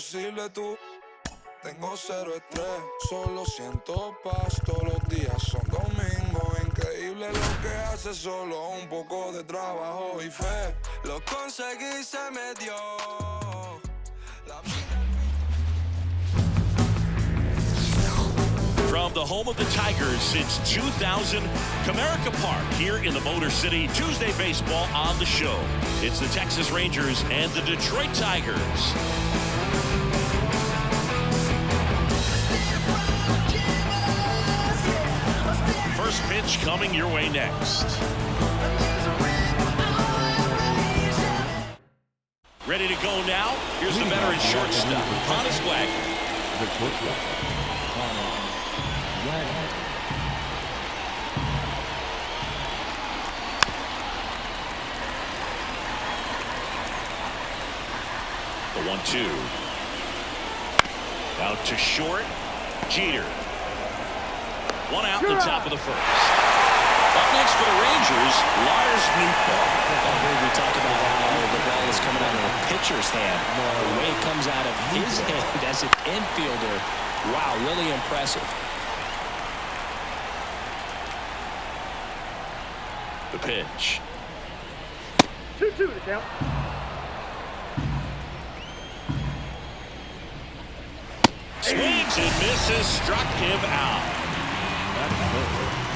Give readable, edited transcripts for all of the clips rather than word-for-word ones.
imposible tú. Tengo cero estrés, solo siento paz. Todos los días son domingo. Increíble lo que hace, solo un poco de trabajo y fe. Lo conseguí, se me dio. From the home of the Tigers since 2000, Comerica Park here in the Motor City. Tuesday baseball on the show. It's the Texas Rangers and the Detroit Tigers. First pitch coming your way next. Ready to go now. Here's the veteran shortstop, Honus Wagner. The 1-2. Out to short. Jeter. One out in the top of the first. Up next for the Rangers, Lars Nootbaar. We talked about how the ball is coming out of the pitcher's hand. The way it comes out of his hand as an infielder. Wow, really impressive. The pitch. 2-2 to count. Swings and misses, struck him out.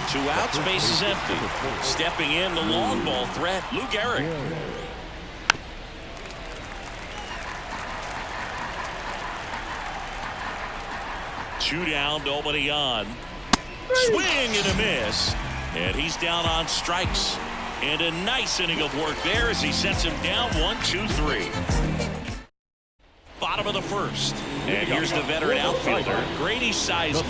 2 outs, bases empty. Stepping in, the long ball threat, Lou Gehrig. Two down, nobody on. Swing and a miss. And he's down on strikes. And a nice inning of work there as he sets him down 1-2-3. Bottom of the first. And here's the veteran outfielder, Grady Sizemore.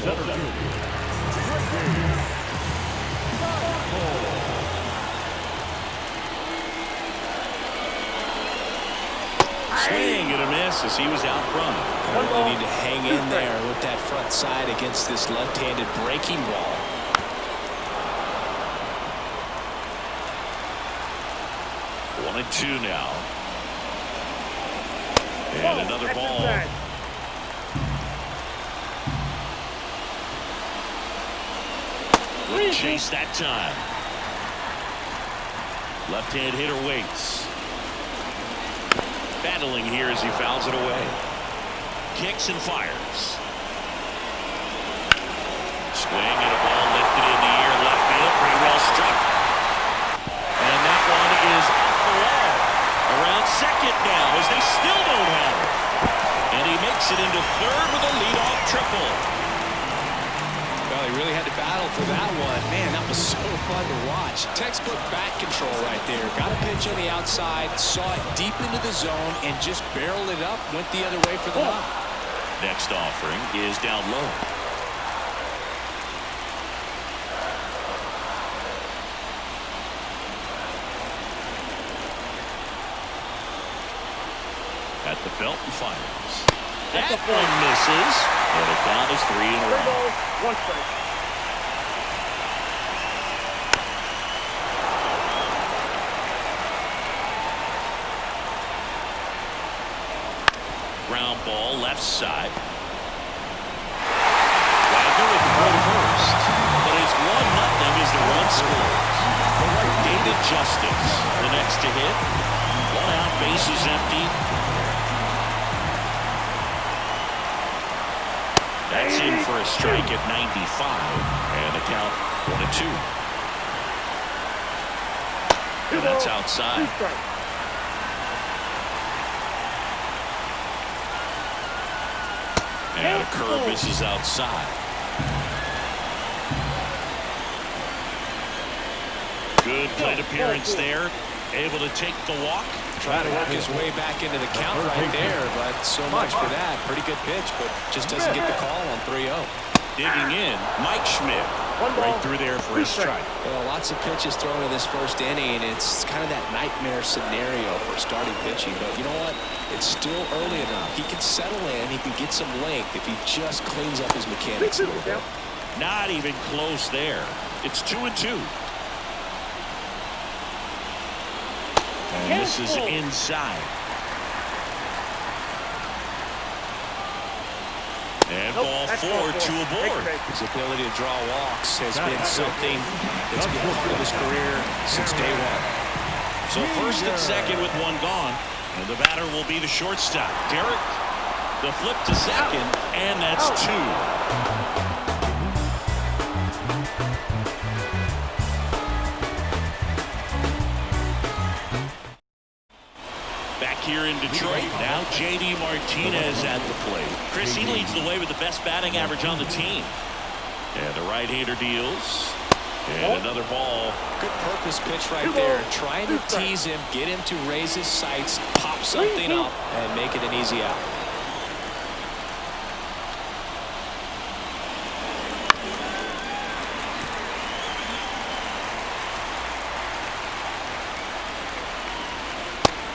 Swing and a miss as he was out front. Really need to hang in there with that front side against this left-handed breaking ball. One and two now. And another ball. Good chase that time. Left-hand hitter waits. Battling here as he fouls it away. Kicks and fires. Swing and a ball lifted in the air. Left field, pretty well struck. And that one is off the wall. Around second now as they still don't have it. And he makes it into third with a leadoff triple. Well, he really had to battle for that one. Man, that was so fun to watch. Textbook bat control right there. Got a pitch on the outside, saw it deep into the zone, and just barreled it up, went the other way for the knock. Next offering is down low. At the belt and fires. That one misses. And the count is 3 in a row. 1 strike. Ground ball left side. Wagner with the throw to first. But it's 1-0 as the run scores. David Justice the next to hit. 1 out, bases empty. That's in for a strike at 95. And the count 1-2. And that's outside. And a curve misses outside. Good plate appearance there. Able to take the walk. Try to work his way back into the count right there, but so much for that. Pretty good pitch, but just doesn't get the call on 3-0. Digging in, Mike Schmidt. Right through there for a strike. Well, lots of pitches thrown in this first inning. It's kind of that nightmare scenario for starting pitching, but you know what? It's still early enough. He can settle in. He can get some length if he just cleans up his mechanics a little bit. Not even close there. It's 2-2. And this is inside. And ball four, two aboard. His ability to draw walks has been something that's been part of his career since day one. So first and second with one gone. And the batter will be the shortstop, Derek. The flip to second, and that's two. Back here in Detroit, now J.D. Martinez at the plate. Chris, he leads the way with the best batting average on the team. And the right-hander deals. And another ball. Good purpose pitch right there. Trying to tease him, get him to raise his sights, pop something up, and make it an easy out.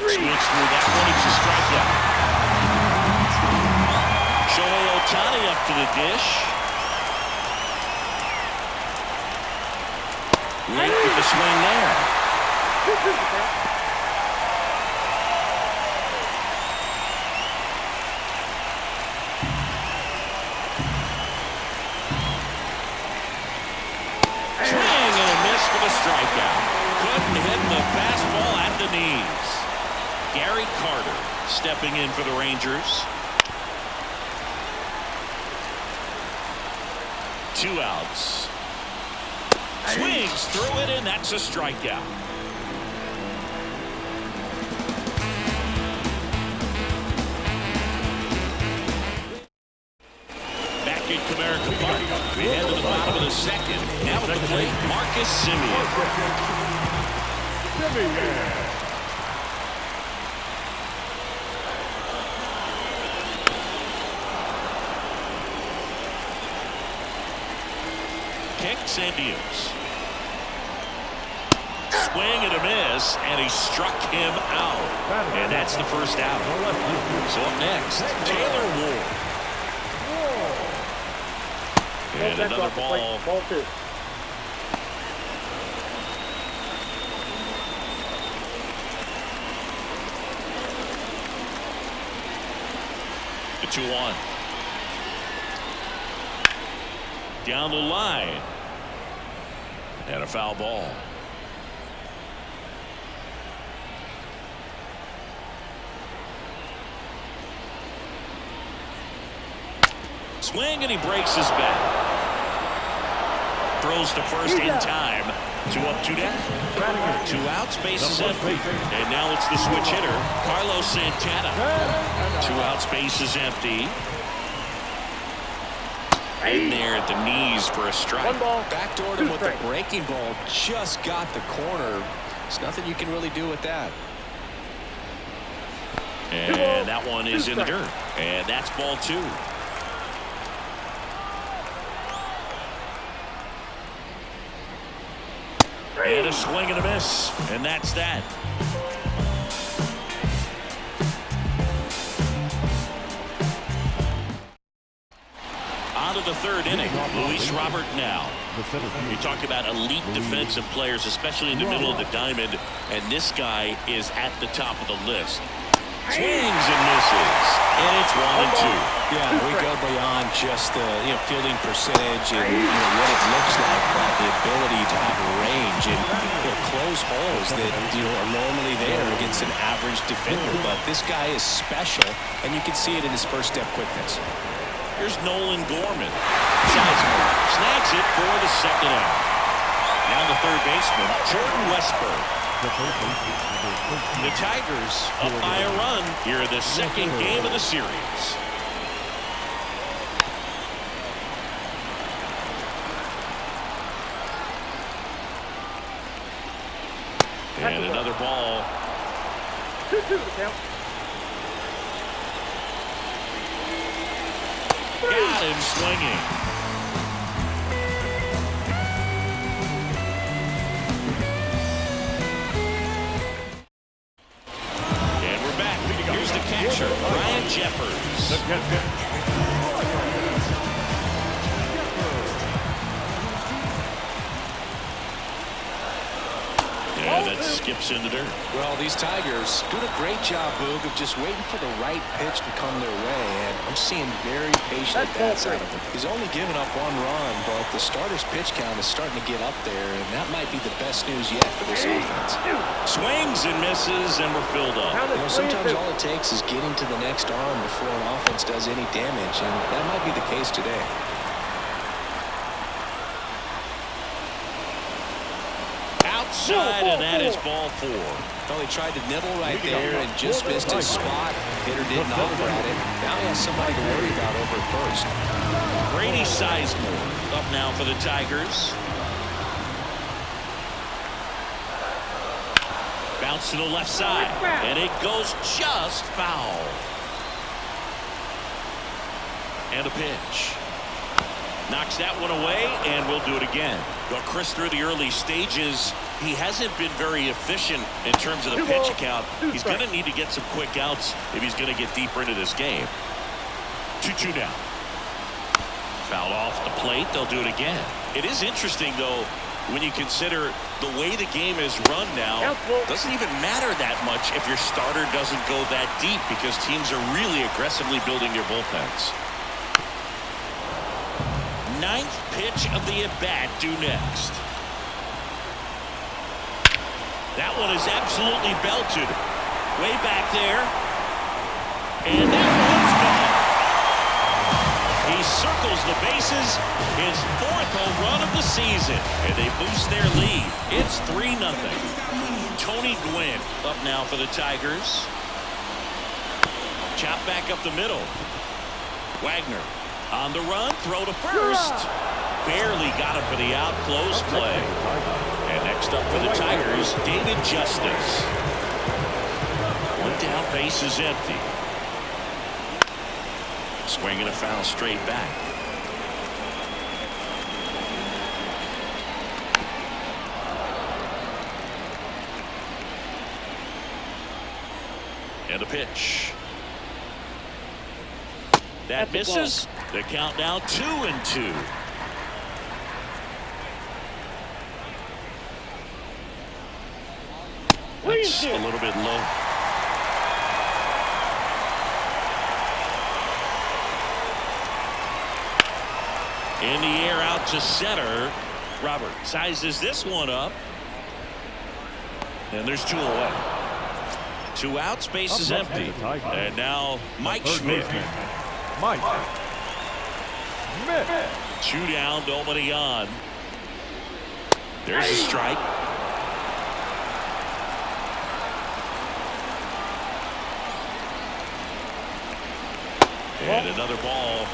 Switch through that one. It's a strikeout. Shohei Ohtani up to the dish. Late with the swing there. Swing and a miss for the strikeout. Couldn't hit the fastball at the knees. Gary Carter stepping in for the Rangers. 2 outs. Swings through it, and that's a strikeout. Back at Comerica Park. We head to the bottom of the second. Now at the plate, Marcus Semien. Kicks and deals. Swing and a miss, and he struck him out. And that's the first out. So up next, Taylor Ward. And another ball. Ball two. The 2-1. Down the line. And a foul ball. Swing, and he breaks his bat. Throws to first in time. 2 up, 2 down. 2 outs, bases empty. And now it's the switch hitter, Carlos Santana. 2 outs, bases empty. In there at the knees for a strike. Backdoored him with the breaking ball. Just got the corner. There's nothing you can really do with that. And that one is in the dirt. And that's ball 2. And a swing and a miss. And that's that. On to the third inning. Luis Robert now. You talk about elite defensive players, especially in the middle of the diamond, and this guy is at the top of the list. Swings and misses, and it's 1-2. Yeah, we go beyond just the fielding percentage and what it looks like, but the ability to have range and close holes that are normally there against an average defender. But this guy is special, and you can see it in his first step quickness. Here's Nolan Gorman. Sizemore snags it for the second out. Now the third baseman, Jordan Westburg. The Tigers up by a run here in the second game of the series. And another ball. 2-2 the count. Got him swinging. And we're back. Here's the catcher, Ryan Jeffers. And that skips in the dirt. Well, these Tigers doing a great job, Boog, of just waiting for the right pitch to come their way. And I'm seeing very patient at-bats out of him. He's only given up 1 run, but the starter's pitch count is starting to get up there, and that might be the best news yet for this offense. Swings and misses, and we're filled up. You know, sometimes all it takes is getting to the next arm before an offense does any damage, and that might be the case today. Outside, and that is ball 4. Well, he tried to nibble right there and just missed his spot. Hitter didn't offer at it. Now he has somebody to worry about over at first. Brady Sizemore up now for the Tigers. Bounce to the left side, and it goes just foul. And a pitch. Knocks that one away, and we'll do it again. Well, Chris, through the early stages, he hasn't been very efficient in terms of the pitch count. He's going to need to get some quick outs if he's going to get deeper into this game. 2-2 now. Foul off the plate. They'll do it again. It is interesting, though, when you consider the way the game is run now. Doesn't even matter that much if your starter doesn't go that deep, because teams are really aggressively building their bullpens. 9th pitch of the at-bat due next. That one is absolutely belted. Way back there. And that one's gone. He circles the bases. His 4th home run of the season. And they boost their lead. It's 3-0. Tony Gwynn up now for the Tigers. Chop back up the middle. Wagner on the run. Throw to first. Barely got him for the out. Close play. And next up for the Tigers, David Justice. 1 down, base is empty. Swinging a foul straight back. And a pitch. That misses. The count now 2-2. That's a little bit low. In the air out to center. Robert sizes this one up. And there's 2 away. 2 outs, base is empty. And now Mike Schmidt. Mike. 2 down, nobody on. There's a strike. And another ball.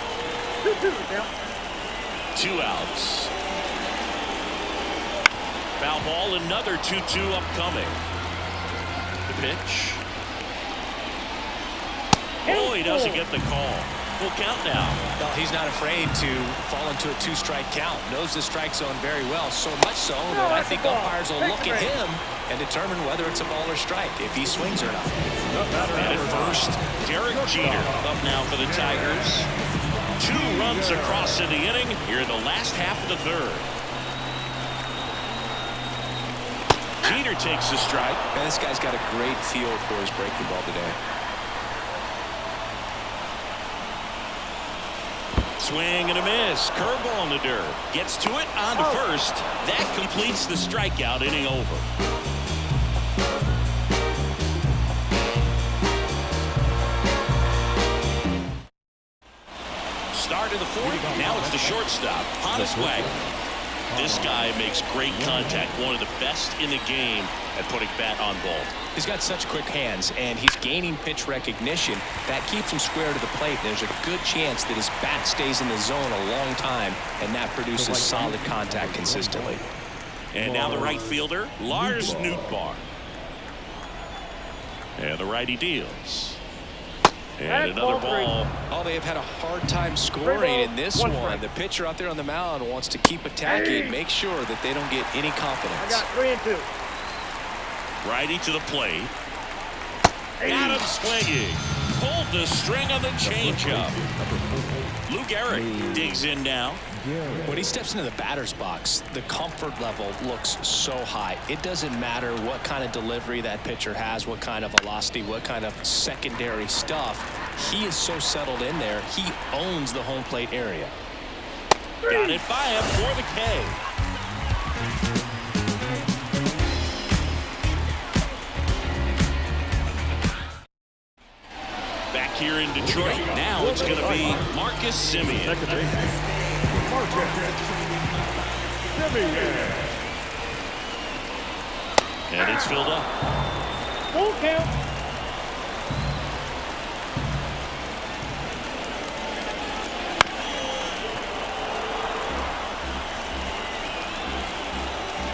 2 outs. Foul ball, another 2-2 upcoming. The pitch. Oh, he doesn't get the call. Full count now. Well, he's not afraid to fall into a 2-strike count. Knows the strike zone very well. So much so that I think umpires will look at him and determine whether it's a ball or strike, if he swings or not. And at first, Derek Jeter up now for the Tigers. 2 runs across in the inning here in the last half of the 3rd. Jeter takes the strike. Man, this guy's got a great feel for his breaking ball today. Swing and a miss. Curveball in the dirt. Gets to it on to first. That completes the strikeout. Inning over. Start of the 4th. Now it's the shortstop, Honus Wagner. This guy makes great contact. One of the best in the game at putting bat on ball. He's got such quick hands, and he's gaining pitch recognition. That keeps him square to the plate. There's a good chance that his bat stays in the zone a long time, and that produces solid contact consistently. And now the right fielder, Lars Nootbaar. And the righty deals. And another ball. Oh, they have had a hard time scoring in this one. The pitcher out there on the mound wants to keep attacking, make sure that they don't get any confidence. I got 3 and 2. Righty to the plate. Got him swinging. Pulled the string on the changeup. Lou Gehrig digs in now. When he steps into the batter's box, the comfort level looks so high. It doesn't matter what kind of delivery that pitcher has, what kind of velocity, what kind of secondary stuff. He is so settled in there. He owns the home plate area. Got it by him for the K. Back here in Detroit, now it's going to be Marcus Semien. Second base. Marcus Semien. And it's filled up. Full count.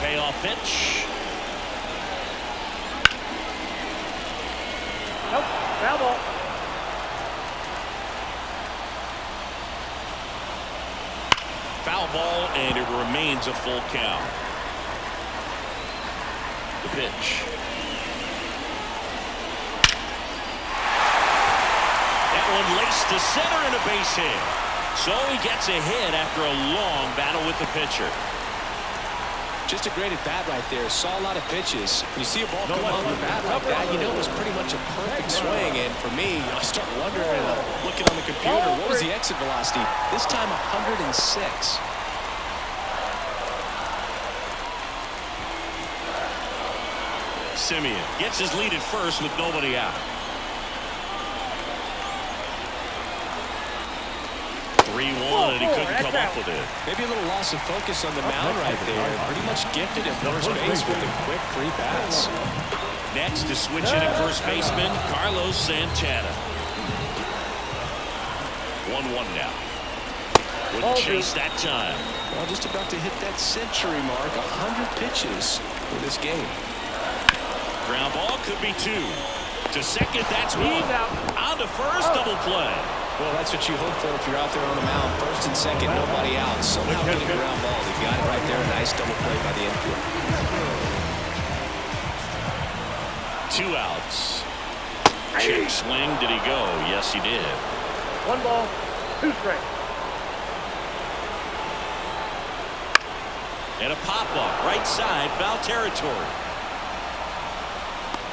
Payoff pitch. Nope. Foul ball. Foul ball, and it remains a full count. The pitch. That one laced to center and a base hit. So he gets a hit after a long battle with the pitcher. Just a great at bat right there. Saw a lot of pitches. When you see a ball come off the bat like that, you know it was pretty much a perfect swing. And for me, I start wondering, looking on the computer, what was the exit velocity? This time 106. Semien gets his lead at first with nobody out. 3-1, and he couldn't come up with it. Maybe a little loss of focus on the mound right there. Pretty much gifted at first base with a quick free pass. Next to switch in at first baseman, Carlos Santana. 1-1 now. Wouldn't chase that time. Well, just about to hit that century mark. 100 pitches for this game. Ground ball could be 2. To second, that's 1. On to first, double play. Well, that's what you hope for if you're out there on the mound. First and second, nobody out. Somehow getting a ground ball. They got it right there. A nice double play by the infield. 2 outs. Check swing. Did he go? Yes, he did. 1 ball, 2 strikes. And a pop-up. Right side, foul territory.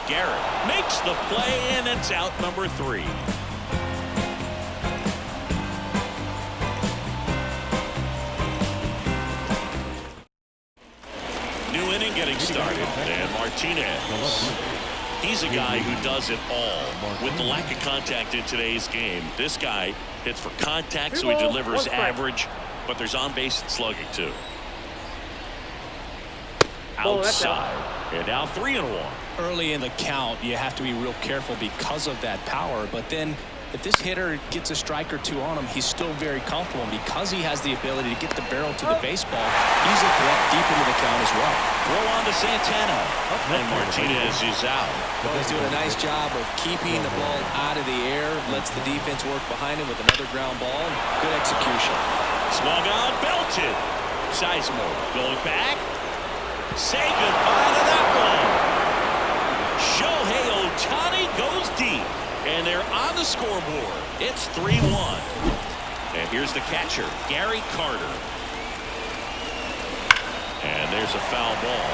Garrett makes the play, and it's out number 3. New inning getting started, and Martinez. He's a guy who does it all. With the lack of contact in today's game, this guy hits for contact, so he delivers average, but there's on-base and slugging, too. Outside, and now 3-1. Early in the count, you have to be real careful because of that power, but then if this hitter gets a strike or 2 on him, he's still very comfortable, and because he has the ability to get the barrel to the baseball, he's a threat deep into the count as well. Throw on to Santana, and Martinez is out. Well, he's doing a nice job of keeping the ball out of the air, lets the defense work behind him with another ground ball. Good execution. Swung on, belted. Sizemore going back. Say goodbye to that one. Shohei Ohtani goes deep, and they're on the scoreboard. It's 3-1. And here's the catcher, Gary Carter. And there's a foul ball.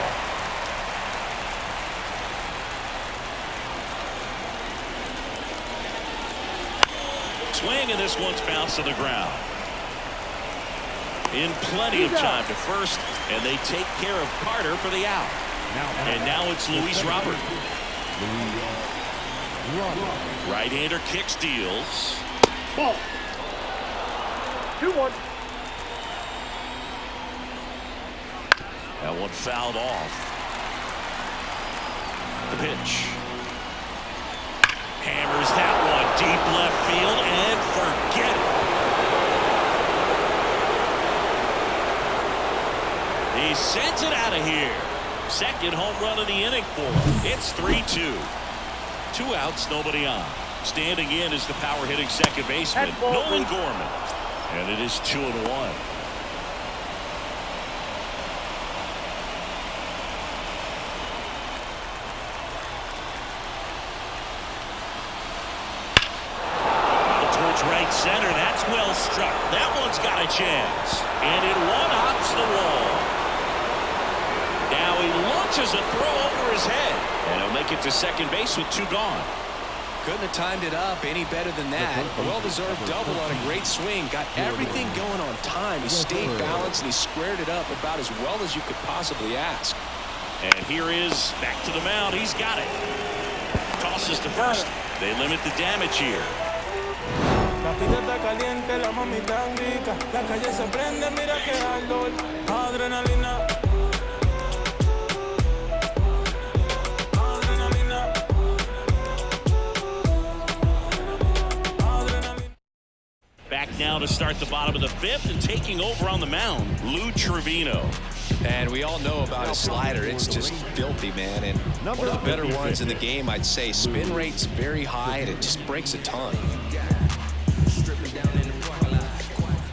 Swing, and this one's bounced to the ground. In plenty of time to first, and they take care of Carter for the out. And now it's Luis Robert. Right-hander kick steals. Ball. 2-1. That one fouled off. The pitch. Hammers that one deep left field, and forget it. He sends it out of here. Second home run of the inning for him. It's 3-2. 2 outs, nobody on. Standing in is the power hitting second baseman, Nolan Gorman. And it is 2-1. Towards right center. That's well struck. That one's got a chance. And it one-hops the wall. Now he launches a throw over his head. And he'll make it to second base with 2 gone. couldn't have timed it up any better than that. A well-deserved double on a great swing. Got everything going on time. He stayed balanced and he squared it up about as well as you could possibly ask. And here is back to the mound. He's got it. Tosses to first. They limit the damage here. La pista está caliente, la mami tan rica. La calle se prende, mira que ardor. Adrenalina. Adrenalina. Adrenalina. Back now to start the bottom of the fifth, and taking over on the mound, Lou Trevino. And we all know about his slider. It's just filthy, man. And one of the better ones in the game, I'd say. Spin rate's very high, and it just breaks a ton.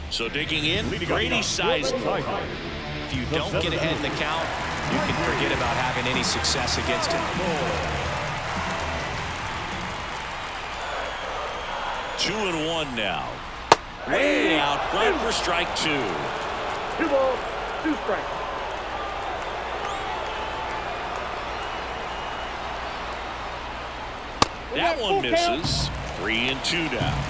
So digging in, Grady Seisman. If you don't get ahead in the count, you can forget about having any success against him. 2-1 now. Way out front for strike two. 2 balls, 2 strikes. That one misses. 3-2 now.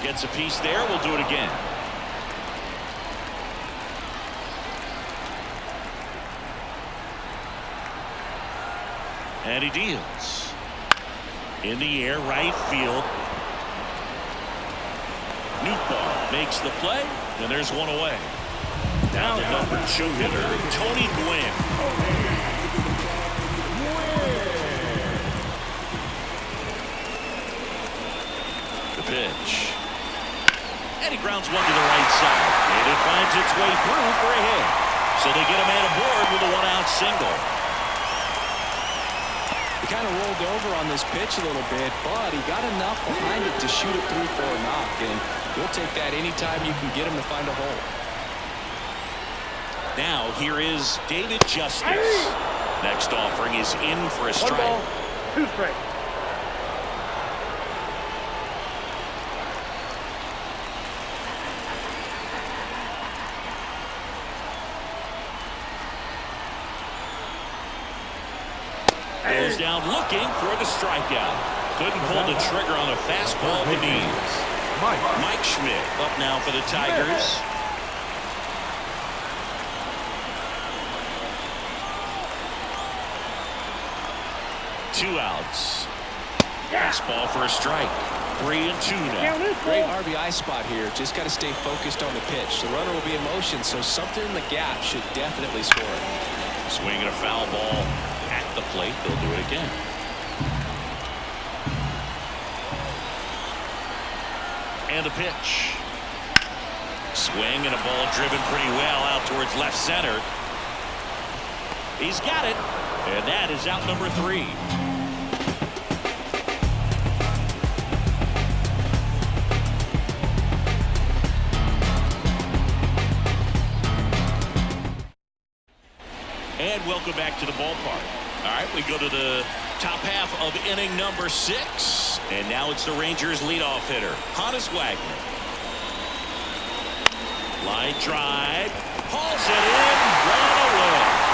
Gets a piece there. We'll do it again. And he deals. In the air, right field. Nootbaar makes the play, and there's one away. Now the number 2 hitter, Tony Gwynn. The pitch. And he grounds one to the right side. And it finds its way through for a hit. So they get a man aboard with a 1-out single. He kind of rolled over on this pitch a little bit, but he got enough behind it to shoot it through for a knock. And you'll take that anytime you can get him to find a hole. Now here is David Justice. Next offering is in for a 1 strike. ball, 2 strikes. Goes down looking for the strikeout. Couldn't pull the trigger on a fastball at the knees. Mike Schmidt up now for the Tigers. Two outs. Fastball for a strike. 3-2 now. Great RBI spot here. Just got to stay focused on the pitch. The runner will be in motion, so something in the gap should definitely score. Swinging a foul ball at the plate. They'll do it again. And the pitch. Swing and a ball driven pretty well out towards left center. He's got it. And that is out number 3. And welcome back to the ballpark. All right, we go to the top half of inning number 6. And now it's the Rangers leadoff hitter, Honus Wagner. Line drive. Hauls it in. Run away.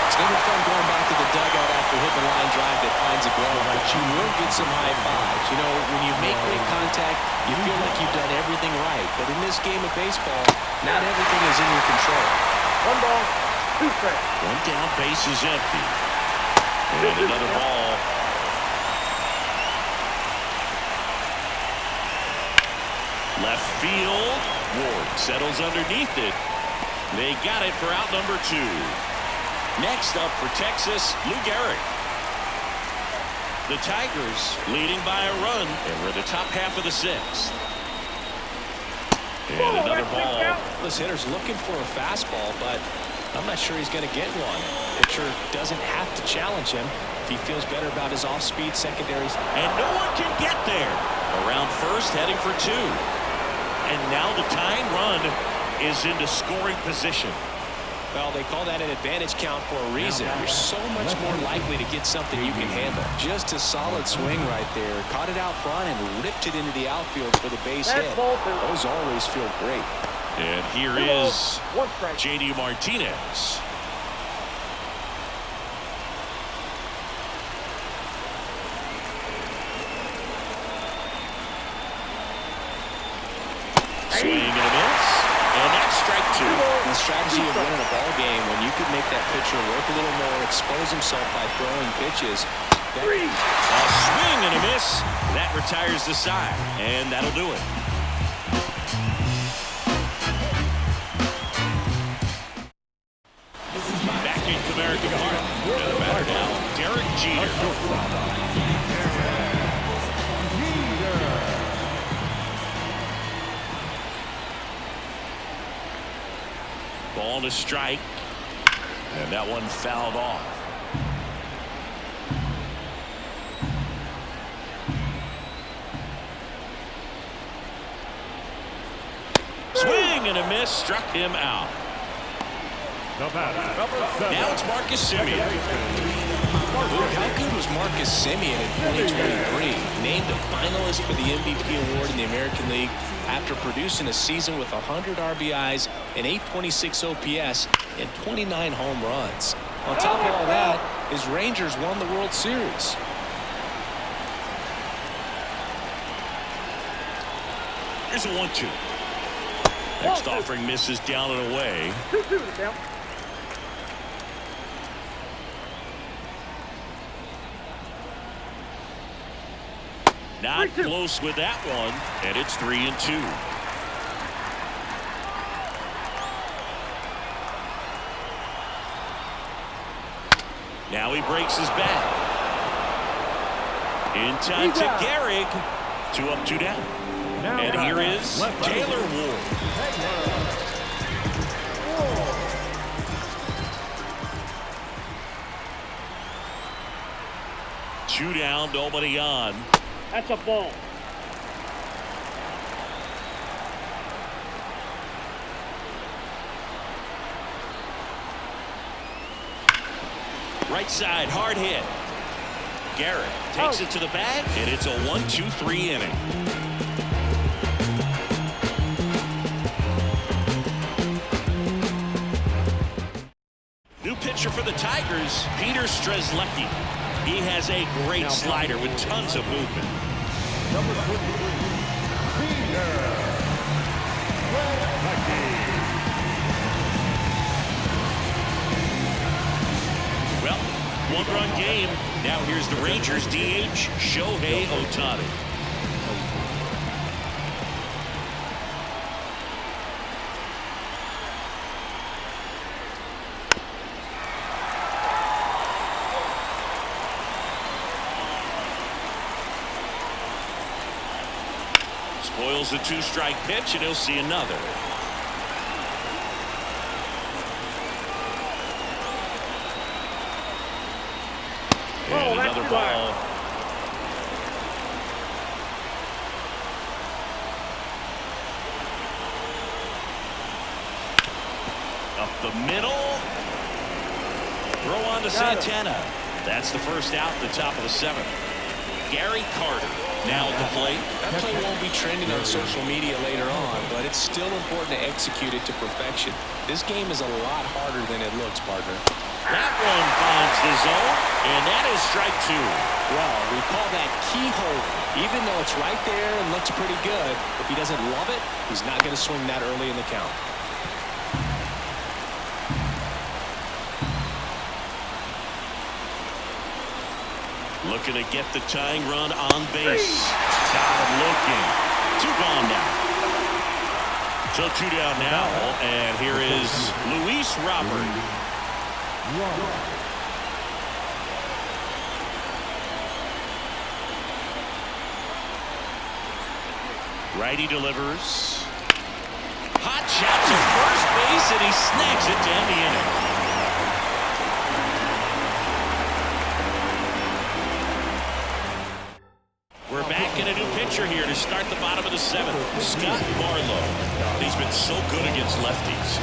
It's never fun going back to the dugout after hitting the line drive that finds a glove, but you will get some high fives. You know, when you make great contact, you feel like you've done everything right. But in this game of baseball, not everything is in your control. 1 ball, 2 strikes. One down, base is empty. And another ball. Left field. Ward settles underneath it. They got it for out number 2. Next up for Texas, Lou Gehrig. The Tigers leading by a run, and we're the top half of the 6th. And another ball. This hitter's looking for a fastball, but I'm not sure he's going to get one. Pitcher doesn't have to challenge him if he feels better about his off-speed secondaries. And no one can get there. Around first, heading for 2. And now the tying run is into scoring position. Well, they call that an advantage count for a reason. You're so much more likely to get something you can handle. Just a solid swing right there. Caught it out front and ripped it into the outfield for the base hit. Those always feel great. And here is J.D. Martinez. Swing and a miss. And that's strike two. The strategy of winning a ball game, when you could make that pitcher work a little more, expose himself by throwing pitches. A swing and a miss. That retires the side, and that'll do it. Back in Comerica Park. And the batter now, Derek Jeter. Ball to strike, and that one fouled off. Swing and a miss, struck him out. Now it's Marcus Semien. How good was Marcus Semien in 2023? Named a finalist for the MVP award in the American League after producing a season with 100 RBIs, an 826 OPS, and 29 home runs. On top of all that, his Rangers won the World Series. Here's a 1-2. Next offering misses down and away. 2-2 to count. Not close with that one, and it's 3-2. Now he breaks his bat. In time to Gehrig. 2 up, 2 down. And here is Taylor Ward. Two down, nobody on. That's a ball. Right side, hard hit. Garrett takes it to the bag, and it's a 1-2-3 inning. New pitcher for the Tigers, Peter Strzelecki. He has a great slider with tons of movement. Number 23, Peter Strzelecki. Well, one-run game. Now here's the Rangers DH, Shohei Ohtani. Spoils the 2-strike pitch, and he'll see another. And another ball. Up the middle. Throw on to Santana. That's the first out at the top of the 7th. Gary Carter now at the plate. That play won't be trending on social media later on, but it's still important to execute it to perfection. This game is a lot harder than it looks, partner. That one finds the zone, and that is strike 2. Well, we call that keyhole. Even though it's right there and looks pretty good, if he doesn't love it, he's not going to swing that early in the count. Looking to get the tying run on base. Got him looking. 2 gone now. So 2 down now, and here is Luis Robert. Righty delivers. Hot shot to first base, and he snags it to end the inning. We're back in a new pitcher here to start the bottom of the 7th. Scott Barlow. He's been so good against lefties.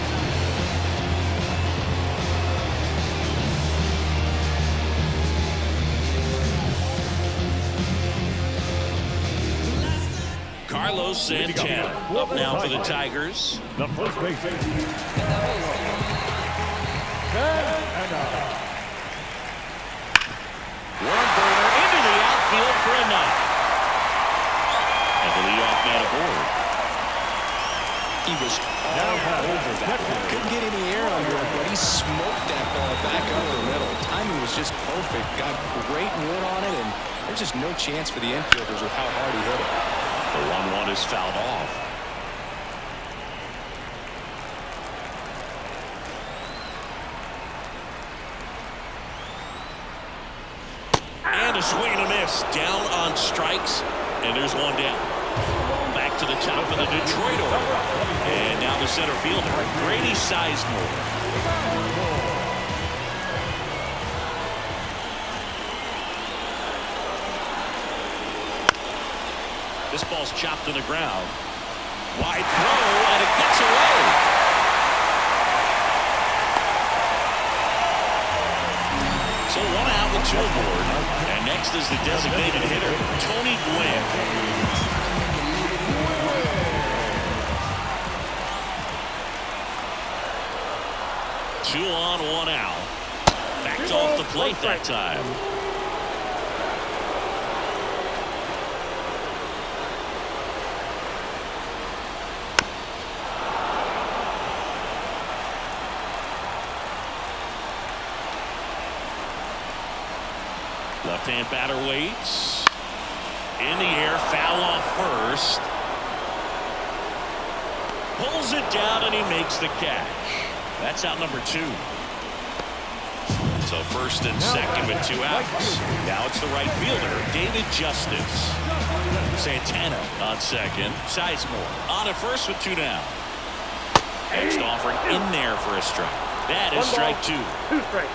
Carlos Santana up now for the Tigers. The first baseman. Warren Burner into the outfield for a knock. And the leadoff man aboard. He was all over that one. Couldn't get any air under him, but he smoked that ball back up the middle. Timing was just perfect. Got great wood on it, and there's just no chance for the infielders with how hard he hit it. The 1-1 is fouled off. And a swing and a miss. Down on strikes, and there's one down. Back to the top of the Detroit order. And now the center fielder, Grady Sizemore. This ball's chopped to the ground. Wide throw, and it gets away. So 1 out with 2 aboard. And next is the designated hitter, Tony Gwynn. 2 on, 1 out. Backed off the plate that time. Left-hand batter waits. In the air, foul off first. Pulls it down and he makes the catch. That's out number 2. So first and second with 2 outs. Now it's the right fielder, David Justice. Santana on second. Sizemore on at first with 2 down. Next offering in there for a strike. That is strike 2. 2 strikes.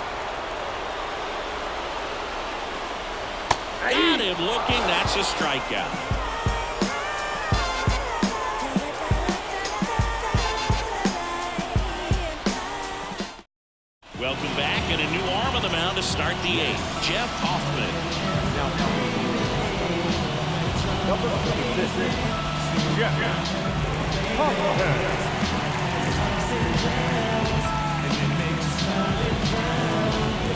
Got him looking. That's a strikeout. Welcome back, and a new arm on the mound to start the 8th. Jeff Hoffman. Number 26, Jeff Hoffman.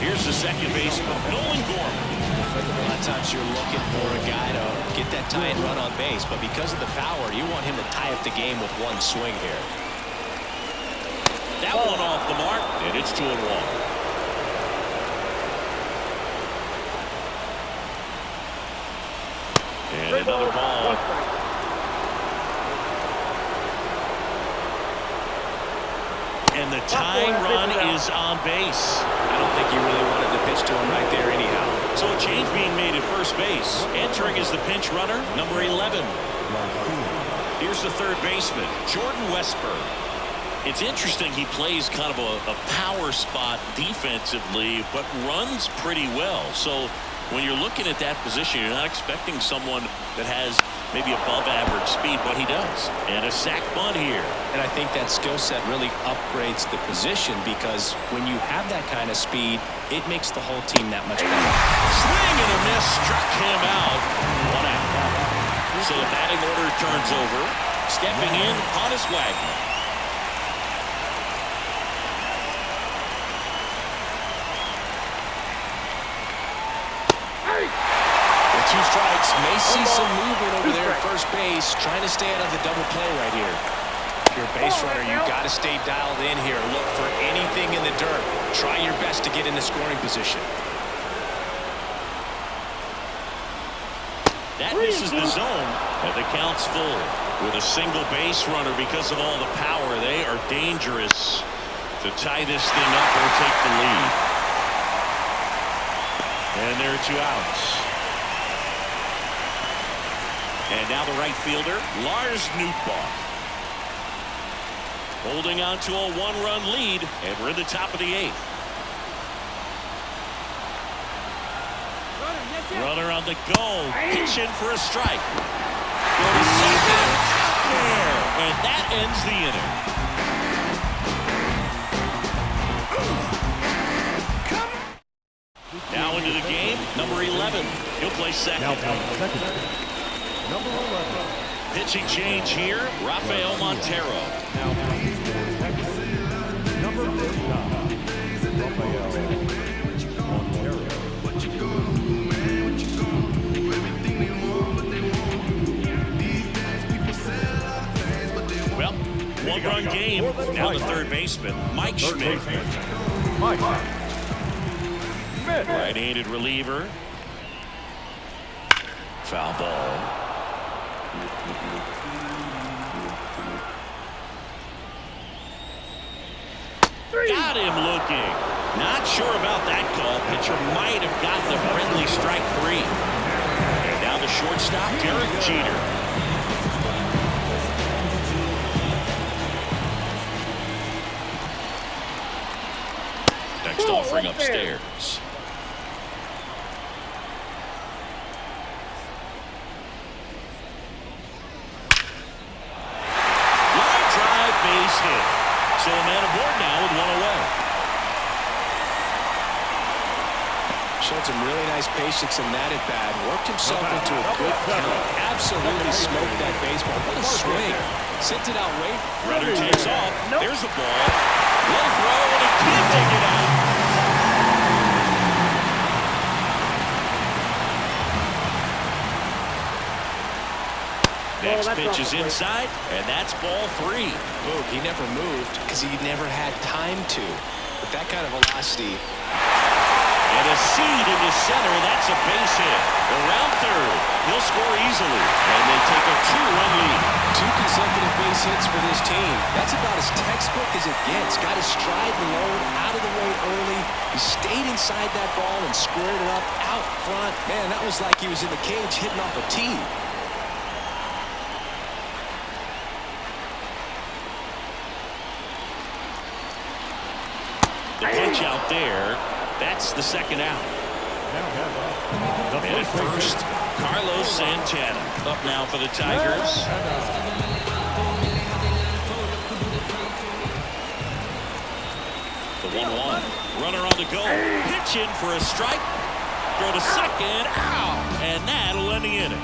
Here's the second baseman, Nolan Gorman. A lot of times you're looking for a guy to get that tying run on base, but because of the power, you want him to tie up the game with 1 swing here. That one off the mark, and it's 2-1. And another ball. And the tying run is on base. I don't think he really wanted to pitch to him right there anyhow. So a change being made at first base. Entering is the pinch runner, number 11. Here's the third baseman, Jordan Westburg. It's interesting, he plays kind of a power spot defensively, but runs pretty well. So when you're looking at that position, you're not expecting someone that has maybe above average speed, but he does. And a sac bunt here. And I think that skill set really upgrades the position, because when you have that kind of speed, it makes the whole team that much better. Swing and a miss, struck him out. 1 out. So the batting order turns over. Stepping in, Honus Wagner. With 2 strikes, may see some movement over there at first base, trying to stay out of the double play right here. If you're a base runner, you got to stay dialed in here. Look for anything in the dirt. Try your best to get in the scoring position. That misses the zone, and the count's full. With a single base runner, because of all the power, they are dangerous to tie this thing up or take the lead. And there are 2 outs. And now the right fielder, Lars Nootbaar. Holding on to a 1-run lead, and we're in the top of the 8th. Runner on the go, pitching for a strike. Go to second, out there, and that ends the inning. Now into the game, number 11. He'll play second. Now second. Number 11. Pitching change here, Rafael Montero. Now number 59. Rafael Montero. Well, Now the third baseman, Mike Schmidt. Mike Schmidt. Right-handed reliever. Foul ball. Got him looking. Not sure about that call. Pitcher might have gotten a friendly strike 3. And now the shortstop, Derek Jeter. Next offering upstairs. Line drive, base hit. So a man aboard now with 1 away. Showed some really nice patience in that at bat. Worked himself into a good count. Absolutely smoked that baseball. What a swing. Sent it out late. Runner takes off. There's the ball. Low throw, and he can't take it out. Next pitch is inside, and that's ball 3. Boog, he never moved because he never had time to. With that kind of velocity. And a seed into center, that's a base hit. Around third, he'll score easily, and they take a 2-run lead. 2 consecutive base hits for this team. That's about as textbook as it gets. Got his stride low, out of the way early. He stayed inside that ball and squared it up out front. Man, that was like he was in the cage hitting off a tee. The pitch out there, that's the second out. And at first, Carlos Santana up now for the Tigers. The 1-1. Runner on the go. Pitch in for a strike. Throw to second. Ow! And that'll end the inning.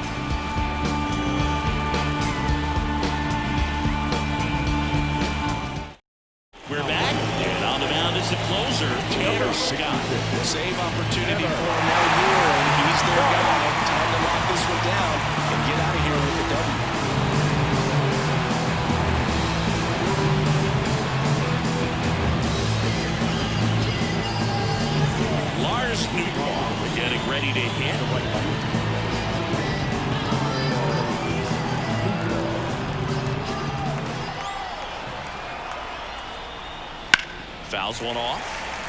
We're back. And on the mound is the closer, Tanner Scott. Save opportunity for him right here, and he's their guy. Time to lock this one down and get out of here with the W. Lars Nootbaar getting ready to hit. Fouls one off.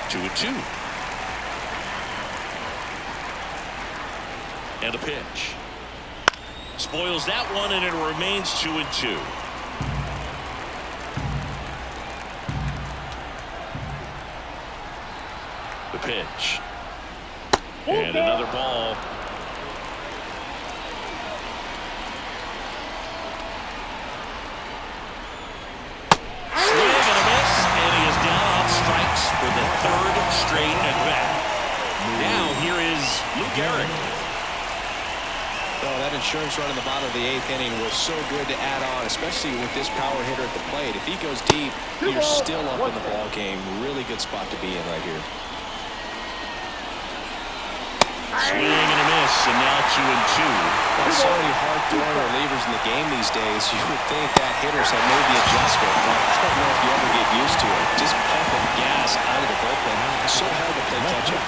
2-2. And a pitch. Spoils that one, and it remains 2-2. The pitch. And another ball. Swing and a miss, and he is down on strikes for the 3rd straight at bat. Now here is Lou Gehrig. Oh, that insurance run in the bottom of the 8th inning was so good to add on, especially with this power hitter at the plate. If he goes deep, you're still up in the ball game. Really good spot to be in right here. Swing and a miss, and now 2-2. Well, so many hard-throwing relievers in the game these days. You would think that hitters have made the adjustment, but I don't know if you ever get used to it. Just pumping gas out of the bullpen. It's so hard to play catch-up.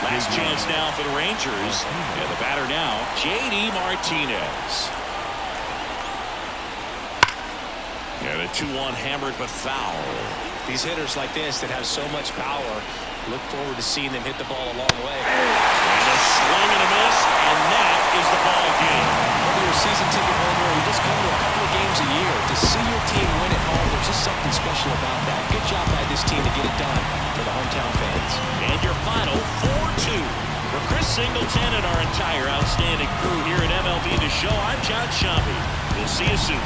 Last chance now for the Rangers. And the batter now, J.D. Martinez. And a 2-1 hammered but foul. These hitters like this that have so much power, look forward to seeing them hit the ball a long way. And a swing and a miss, and that is the ball game. Whether you're a season ticket holder or you just come to a couple of games a year, to see your team win at home, there's just something special about that. Good job by this team to get it done for the hometown fans. And your final 4-2. For Chris Singleton and our entire outstanding crew here at MLB The Show, I'm John Shambi. We'll see you soon.